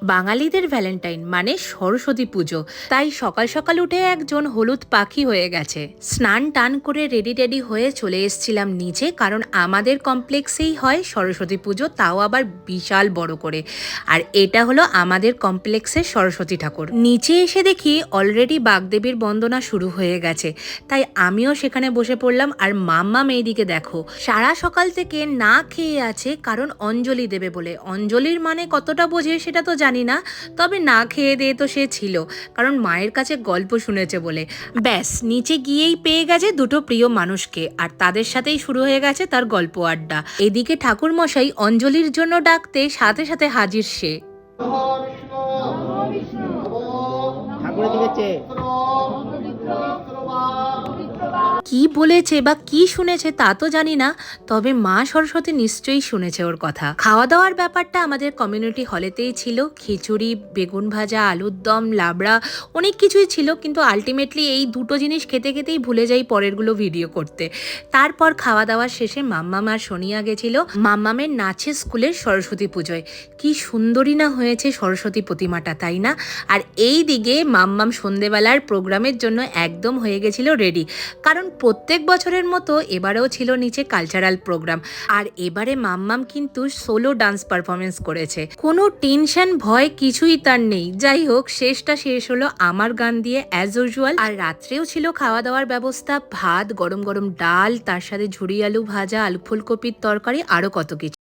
বাঙালিদের ভ্যালেন্টাইন মানে সরস্বতী পুজো, তাই সকাল সকাল উঠে একজন হলুদ পাখি হয়ে গেছে। স্নান টান করে রেডি টেডি হয়ে চলে এসেছিলাম নিচে, কারণ আমাদের কমপ্লেক্সেই হয় সরস্বতী পুজো, তাও আবার বিশাল বড় করে। আর এটা হলো আমাদের কমপ্লেক্সের সরস্বতী ঠাকুর। নিচে এসে দেখি অলরেডি বাগদেবীর বন্দনা শুরু হয়ে গেছে, তাই আমিও সেখানে বসে পড়লাম। আর মাম্মাম এইদিকে দেখো, সারা সকাল থেকে না খেয়ে আছে, কারণ অঞ্জলি দেবে বলে। অঞ্জলির মানে কতটা বোঝে সেটা তো জানি না, তবে না খেয়ে দিয়ে তো সে ছিল, কারণ মায়ের কাছে গল্প শুনেছে বলে। ব্যাস নিচে গিয়েই পেয়ে গেছে দুটো প্রিয় মানুষকে, আর তাদের সাথেই শুরু হয়ে গেছে তার গল্প আড্ডা। এদিকে ঠাকুর মশাই অঞ্জলির জন্য ডাকতে সাথে সাথে হাজির সে। ঠাকুরের দিকে চেয়ে কি বলেছে বা কি শুনেছে তা তো জানি না, তবে মা সরস্বতী নিশ্চয়ই শুনেছে ওর কথা। খাওয়া দাওয়ার ব্যাপারটা আমাদের কমিউনিটি হলেতেই ছিল। খিচুড়ি, বেগুন ভাজা, আলুর দম, লাবড়া, অনেক কিছুই ছিল, কিন্তু আলটিমেটলি এই দুটো জিনিস খেতে খেতেই ভুলে যাই পরেরগুলো ভিডিও করতে। তারপর খাওয়া দাওয়ার শেষে মাম্মাম আর সোনিয়া গেছিল মাম্মামের নাচের স্কুলের সরস্বতী পুজোয়। কি সুন্দরী না হয়েছে সরস্বতী প্রতিমাটা, তাই না? আর এই দিকে মাম্মাম সন্ধেবেলার প্রোগ্রামের জন্য একদম হয়ে গেছিল রেডি, কারণ প্রত্যেক বছরের মতো এবারেও ছিল নিচে কালচারাল প্রোগ্রাম। আর এবারে মাম্মাম কিন্তু সোলো ডান্স পারফরমেন্স করেছে। কোনো টেনশন ভয় কিছুই তার নেই। যাই হোক, শেষটা শেষ হলো আমার গান দিয়ে অ্যাজ ইউজুয়াল। আর রাত্রেও ছিল খাওয়া দাওয়ার ব্যবস্থা, ভাত, গরম গরম ডাল, তার সাথে ঝুরি আলু ভাজা, আলু ফুলকপির তরকারি, আরো কত কিছু।